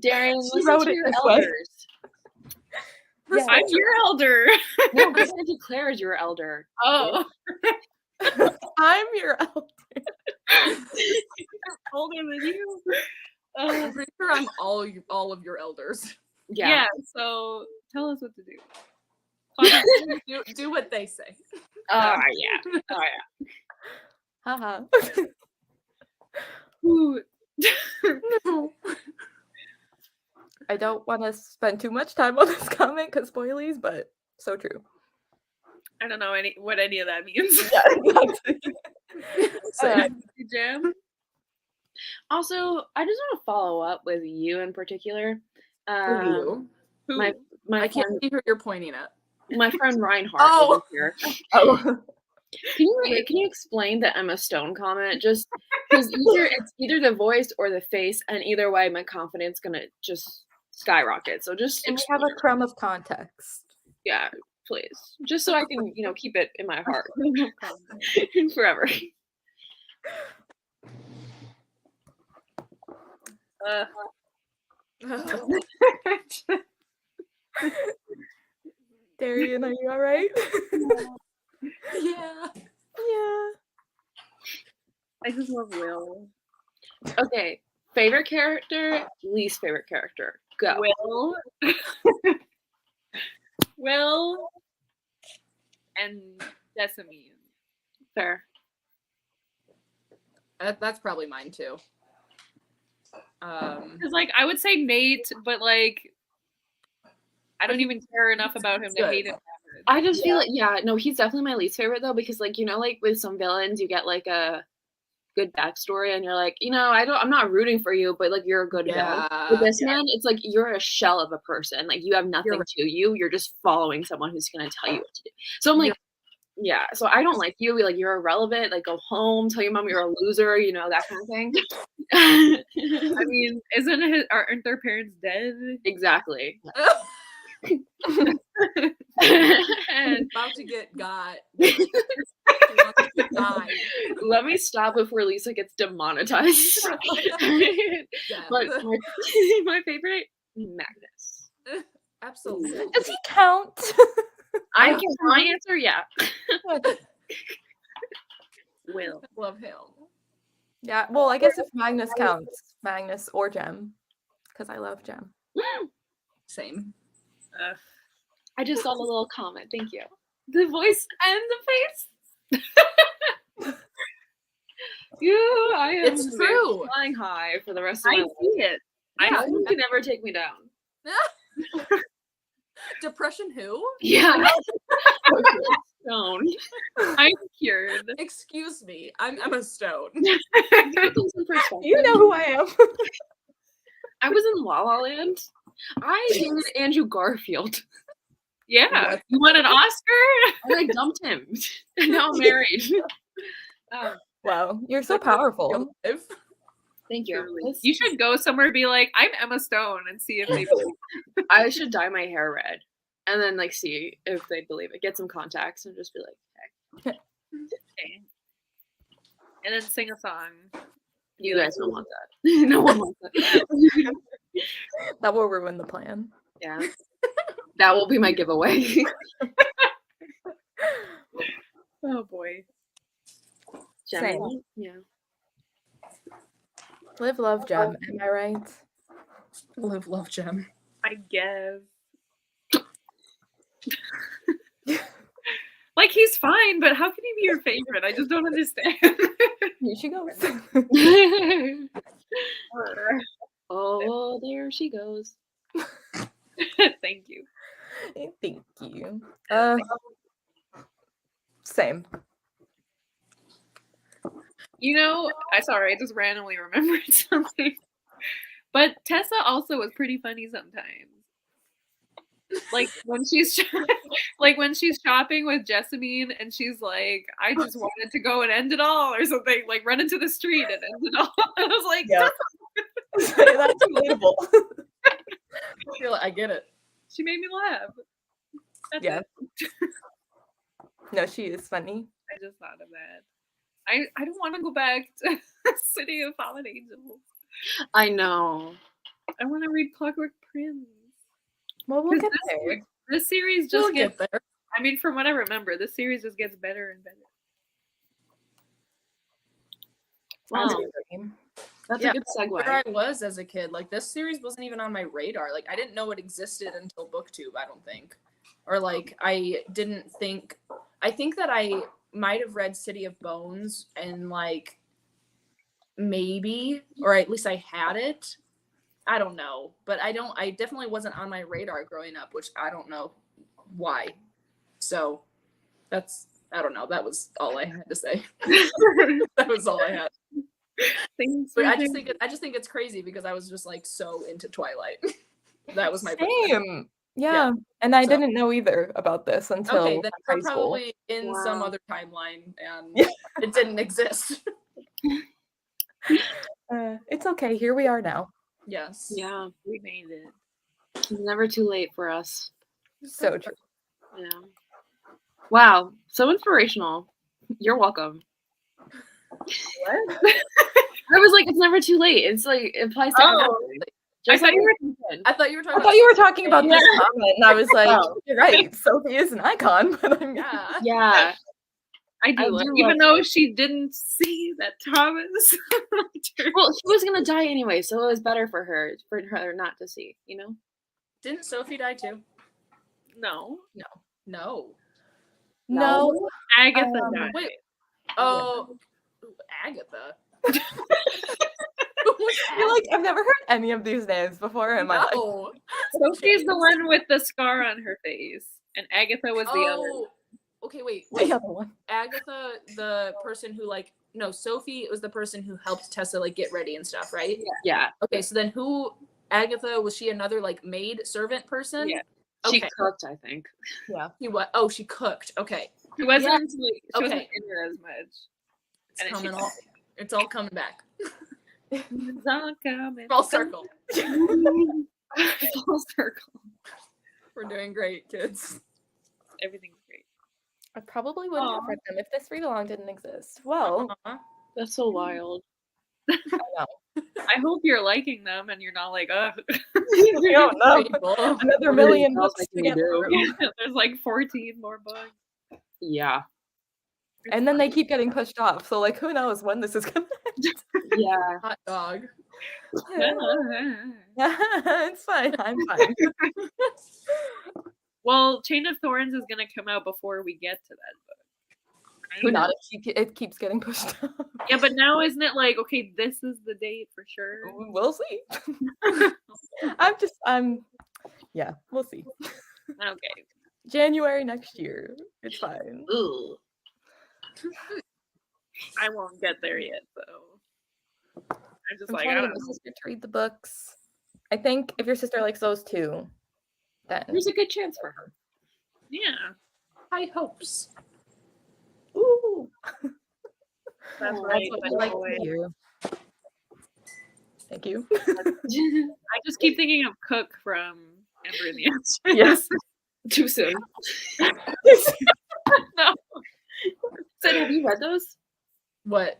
Darian, She listen wrote to it your this way. elders. Yeah. I'm your elder. No, Santa Claire is your elder. Oh, I'm your elder. older than you. I'm pretty sure I'm all of your elders. Yeah. So tell us what to do. Do what they say. Oh yeah. Oh yeah. Haha. Ooh. I don't want to spend too much time on this comment because spoilies, but so true. I don't know what any of that means. Yeah, exactly. Jam. Also, I just want to follow up with you in particular. Who? My I can't friend, see who you're pointing at. my friend Reinhardt Oh. over here. Oh. Can you explain the Emma Stone comment? Just because it's either the voice or the face, and either way, my confidence gonna just skyrocket. So just And we have a crumb of context. yeah, please, just so I can keep it in my heart forever. Darian, are you all right? Yeah. Yeah. I just love Will. Okay, favorite character, least favorite character. Go. Will. Will and Jessamine. Fair. That's probably mine too. Because like I would say Nate, but like I don't even care enough about him to hate him. I just feel like no, he's definitely my least favorite though, because like, you know, like with some villains you get like a good backstory and you're like, you know, I'm not rooting for you, but like you're a good villain. With this man, it's like you're a shell of a person. Like you have nothing to you. You're just following someone who's gonna tell you what to do. So I'm like, yeah, so I don't like you. Like you're irrelevant. Like go home, tell your mom you're a loser, you know, that kind of thing. I mean, aren't their parents dead? Exactly. And about to get got. Let me stop before Lisa gets demonetized. But my favorite, Magnus. Absolutely. Does he count? My answer, yeah. Will. Love him. Yeah, well, I guess if Magnus counts, Magnus or Jem, because I love Jem. Same. I just saw the little comment. Thank you. The voice and the face. It's true. Flying high for the rest of my life. I see it. Yeah, you can never take me down. Depression who? Yeah. Stone. I'm cured. Excuse me. I'm a stone. You know who I am. I was in La La Land. I dated Andrew Garfield. Yeah. You won an Oscar? And I dumped him. And now I'm married. Wow, you're so powerful. Thank you. You should go somewhere and be like, I'm Emma Stone, and see if they believe it. I should dye my hair red and then like see if they believe it. Get some contacts and just be like, Okay. And then sing a song. You guys don't want that. No one wants that. That will ruin the plan. Yeah. That will be my giveaway. Oh boy. Same. Yeah. Live, love, Jem. Am I right? Live, love, Jem. I guess. Like he's fine, but how can he be your favorite? I just don't understand. Here she goes. Oh, there she goes. Thank you. Thank you. Same. You know, I just randomly remembered something. But Tessa also was pretty funny sometimes. Like when she's shopping with Jessamine and she's like, I just wanted to go and end it all or something, like run into the street and end it all. I was like, yeah. That's relatable. I get it. She made me laugh. That's yeah. it. No, she is funny. I just thought of that. I don't want to go back to City of Fallen Angels. I know. I want to read Clockwork Prince. Well, we'll get there. This series just gets there. I mean, from what I remember, this series just gets better and better. Wow. That's a good segue. Where I was as a kid, like this series wasn't even on my radar. Like I didn't know it existed until BookTube, I don't think. Or like I think that I might have read City of Bones and like maybe, or at least I had it. I don't know, but I definitely wasn't on my radar growing up, which I don't know why. So I don't know. That was all I had to say. That was all I had. But I just think it's crazy because I was just like so into Twilight. That was my same. Yeah. And I didn't know either about this until then high we're school. probably in some other timeline and it didn't exist. It's okay. Here we are now. Yes. Yeah, we made it. It's never too late for us. So true. Yeah. Wow. So inspirational. You're welcome. What? I was like, it's never too late. It's like it applies to everything. I Just thought like you were Ethan. I thought you were talking I about. thought you were talking about this Yeah. comment, and I was like, Oh. you're right, Sophie is an icon, but I'm Yeah. Yeah. I do, do even love though she didn't see that Thomas. Well, she was gonna die anyway, so it was better for her not to see, you know? Didn't Sophie die too? No, No. No. Agatha died. Wait. Oh, Agatha. You're like, I've never heard any of these names before in my life. No. Sophie's the one with the scar on her face, and Agatha was the other. Oh. Okay, wait. The other one. Agatha, the person who Sophie was the person who helped Tessa like get ready and stuff, right? Yeah. Okay, so then Agatha, was she another like maid servant person? Yeah. She Okay. cooked, I think. Yeah. She what? Oh, she cooked. Okay. She wasn't Yeah. she wasn't in it as much. It's And then coming all. It's all coming back. It's all coming. Full circle. Full circle. We're doing great, kids. Everything's great. I probably wouldn't have Aw. read them if this read-along didn't exist. Well, Aw. That's so wild. I know. I hope you're liking them and you're not like, ugh. We don't know. People. Another What million else books can to you get do? through. There's like 14 more books. Yeah. And then they keep getting pushed off. So like, who knows when this is gonna Yeah. Hot dog. end. It's fine. I'm fine. Well, Chain of Thorns is gonna come out before we get to that book. Who Right? not if it keeps getting pushed off. Yeah, but now isn't it like, okay, this is the date for sure? We'll see. Yeah, we'll see. Okay. January next year. It's fine. Ooh. I won't get there yet, though. I'm just I'm like, trying I to don't get my know. sister to read the books. I think if your sister likes those two, then There's a good chance for her. Yeah, High hopes. ooh, that's Oh, right. that's what I like boy. to hear. Thank you. I just keep thinking of Cook from Ember in the Ashes. Yes. Too soon. No. Sid, have you read those? What?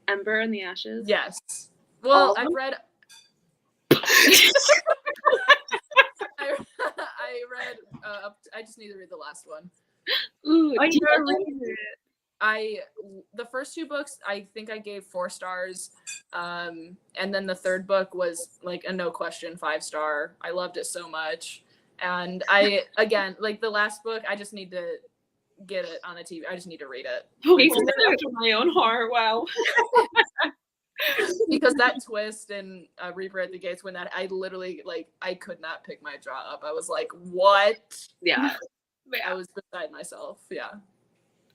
Ember and the Ashes? Yes. Well, All of I've them? read. I read. I just need to read the last one. Ooh, I do you never read them? read it. The first two books I think I gave 4 stars, and then the third book was like a no question 5-star. I loved it so much, and I again like the last book I just need to get it on a TV. I just need to read it After my own heart. Wow. because that twist in Reaper at the Gates, when that I literally like I could not pick my jaw up. I was like, what? Yeah. I was beside myself. Yeah.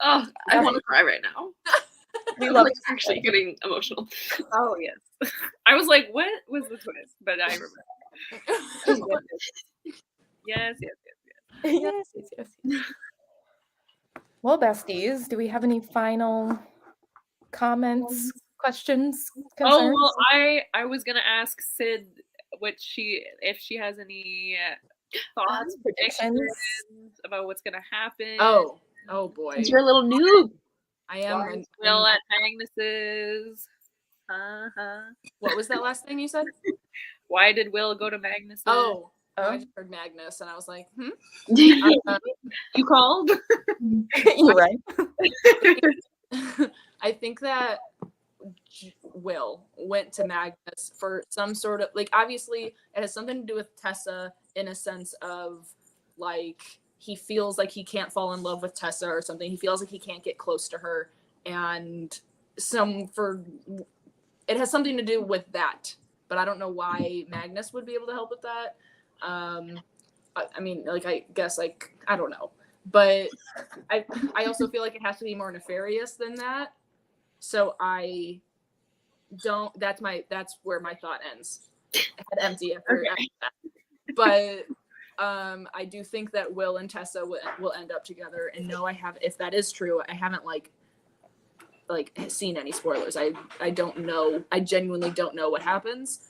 Oh, I want to cry right now. We I'm love like actually getting emotional. Oh, yes. I was like, what was the twist? But I remember. Yes. yes, yes, yes, yes. Well, besties, do we have any final comments, questions, concerns? Oh, well, I was going to ask Sid if she has any thoughts, predictions about what's going to happen. Oh boy. Since you're a little noob. I am. Will at Magnus's. What was that last thing you said? Why did Will go to Magnus's? Oh, Oh. I just heard Magnus, and I was like, You You called? You're right. I think that Will went to Magnus for some sort of like. Obviously, it has something to do with Tessa in a sense of like he feels like he can't fall in love with Tessa or something. He feels like he can't get close to her, and it has something to do with that. But I don't know why Magnus would be able to help with that. I mean, like, I guess, like, I don't know. But I also feel like it has to be more nefarious than that. So I don't, that's where my thought ends. Head empty after that. But I do think that Will and Tessa will end up together. And no, if that is true, I haven't, like seen any spoilers. I don't know. I genuinely don't know what happens.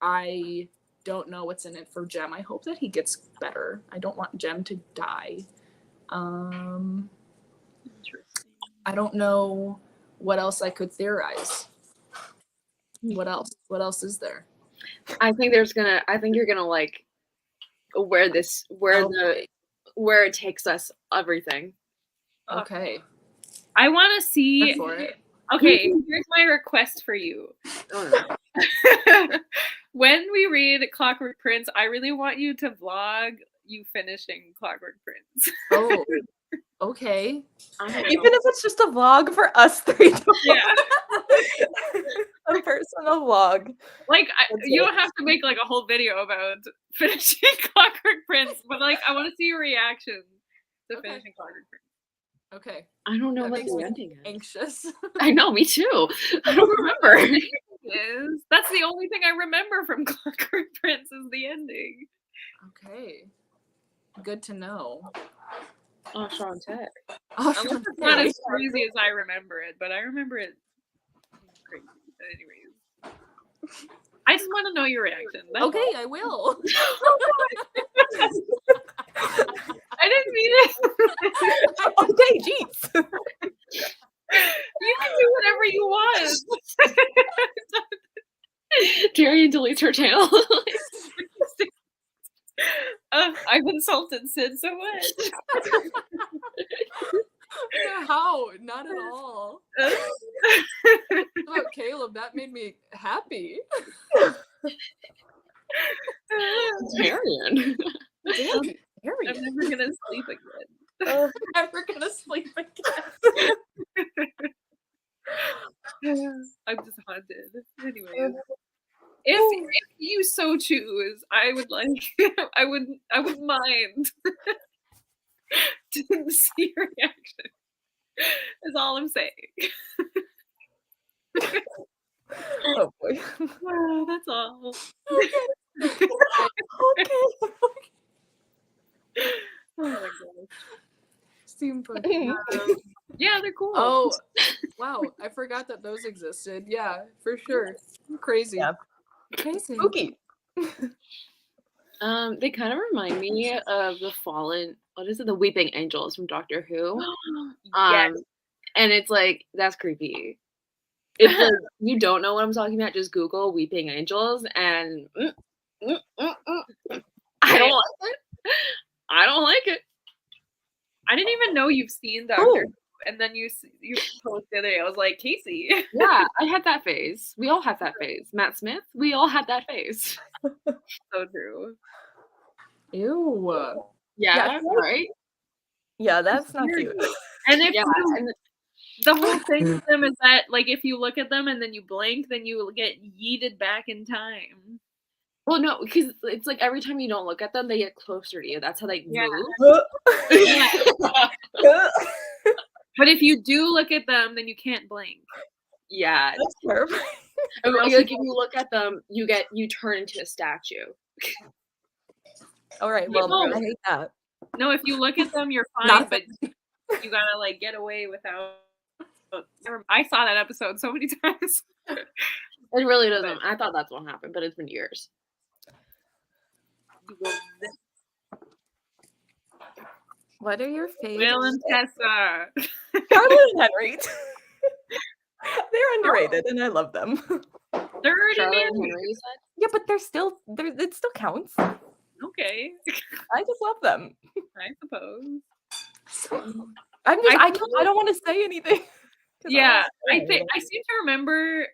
I don't know what's in it for Jem. I hope that he gets better. I don't want Jem to die. Interesting. I don't know what else I could theorize. What else? What else is there? I think you're gonna like where it takes us, everything. Okay. I want to see. Good for it. Okay, here's my request for you. Oh, no. When we read Clockwork Prince, I really want you to vlog you finishing Clockwork Prince. Oh, okay. Even if it's just a vlog for us three. Yeah. A personal vlog. Like, you don't have to make like a whole video about finishing Clockwork Prince, but like, I want to see your reaction to finishing Clockwork Prince. Okay. I don't know That what makes the me ending is. anxious. I know, me too. I don't remember. That's the only thing I remember from Clockwork Prince is the ending. Okay. Good to know. Oh, Sean Tech. Unless it's not as crazy as I remember it, but I remember it crazy. But anyways, I just want to know your reaction. That's Okay, all. I will. I didn't mean it. Okay, jeez. You can do whatever you want. Tyrion deletes her channel. I've insulted Sid so much. How? Not at all. About Caleb, that made me happy. Tyrion. Damn, I'm never gonna sleep again. never gonna sleep again. I'm just haunted. Anyways, if you so choose, I would like I would mind to see your reaction. Is all I'm saying. Oh boy. Oh, that's all. Okay. Oh my gosh. Steampunk. Yeah, they're cool. Oh, wow. I forgot that those existed. Yeah, for sure. Crazy. Yeah. Crazy. Spooky. They kind of remind me of the fallen. What is it? The Weeping Angels from Doctor Who. Yes. And it's like that's creepy. If like, you don't know what I'm talking about, just Google Weeping Angels, and I don't like it. I don't like it. I didn't even know you've seen Doctor Who, and then you posted it. I was like, Casey. Yeah, I had that phase. We all had that phase. Matt Smith, we all had that phase. So true. Ew. Yeah, right? Yeah, that's not cute. And if Yeah, the whole thing with them is that, like, if you look at them and then you blink, then you get yeeted back in time. well, no, because it's like every time you don't look at them, they get closer to you. That's how they Yeah. move. Yeah. But if you do look at them, then you can't blink. Yeah. That's terrifying. Like if you look at them, you turn into a statue. All right, well, No. I hate that. No, if you look at them, you're fine, Not but you gotta like get away without. I saw that episode so many times. It really doesn't. I thought that's what happened, but it's been years. What are your favorites? Will and Tessa. Charlotte and Henry. They're underrated, and I love them. They're already Charlotte and married. Henry, you said? Yeah, but it still counts. Okay, I just love them. I suppose. I don't want to say anything. Yeah, I think I seem to remember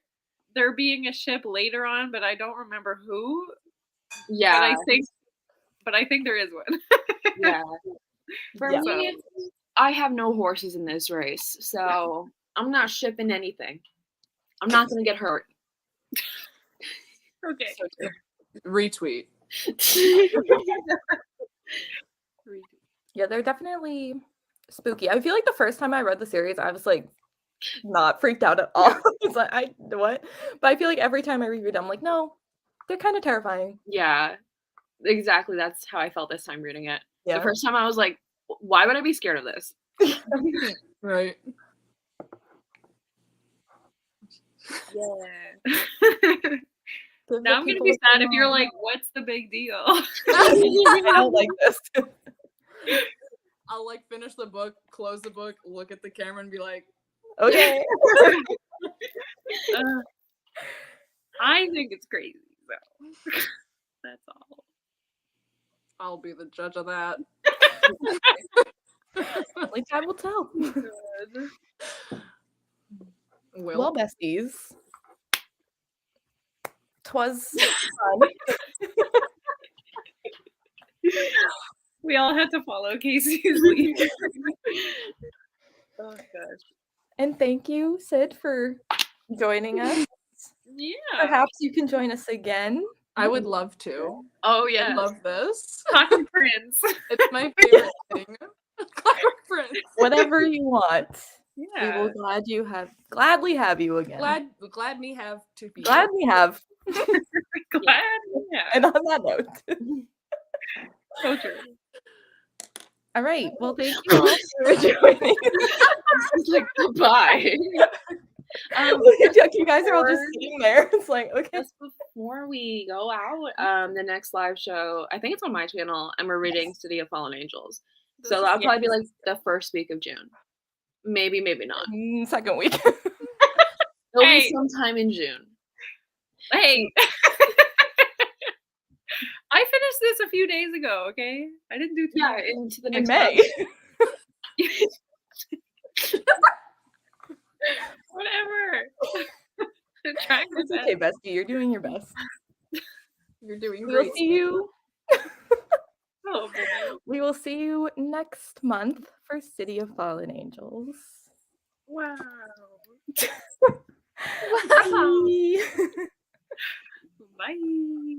there being a ship later on, but I don't remember who. Yeah. But I think there is one. Yeah. For Yeah. me, I have no horses in this race, so I'm not shipping anything. I'm not gonna get hurt. Okay. Retweet. Yeah, they're definitely spooky. I feel like the first time I read the series, I was like not freaked out at all. It's like what? But I feel like every time I reread them, I'm like, no, they're kind of terrifying. Yeah, exactly. That's how I felt this time reading it. Yeah. The first time I was like, why would I be scared of this? Right. Yeah. Give Now the I'm gonna people be a sad if you're chance. like, what's the big deal? I don't like this. I'll like finish the book, close the book, look at the camera, and be like, Okay. I think it's crazy. So. That's all. I'll be the judge of that. Only time will tell. Good. Well, besties, 'twas fun. We all had to follow Casey's lead. Oh gosh. And thank you, Sid, for joining us. Yeah. Perhaps you can join us again. I would love to. Oh I yeah. love this. Talking Prince. It's my favorite thing. Clockwork Prince. Whatever you want. Yeah. We will gladly have you again. Glad me have to be. Glad we have. Glad. Yeah. And on that note. So true. All right. Well, thank you all for joining. It's like goodbye. You guys are all just sitting there. It's like, okay. Just before we go out, the next live show, I think it's on my channel, and we're reading City of Fallen Angels. So that'll probably be like the first week of June. Maybe not. Second week. It'll be sometime in June. Hey. I finished this a few days ago, okay? I didn't do too much. Into the In next May. Whatever. It's okay, bestie. You're doing your best. You're doing We'll great. see you. Oh, boy. We will see you next month for City of Fallen Angels. Wow. Bye. Bye.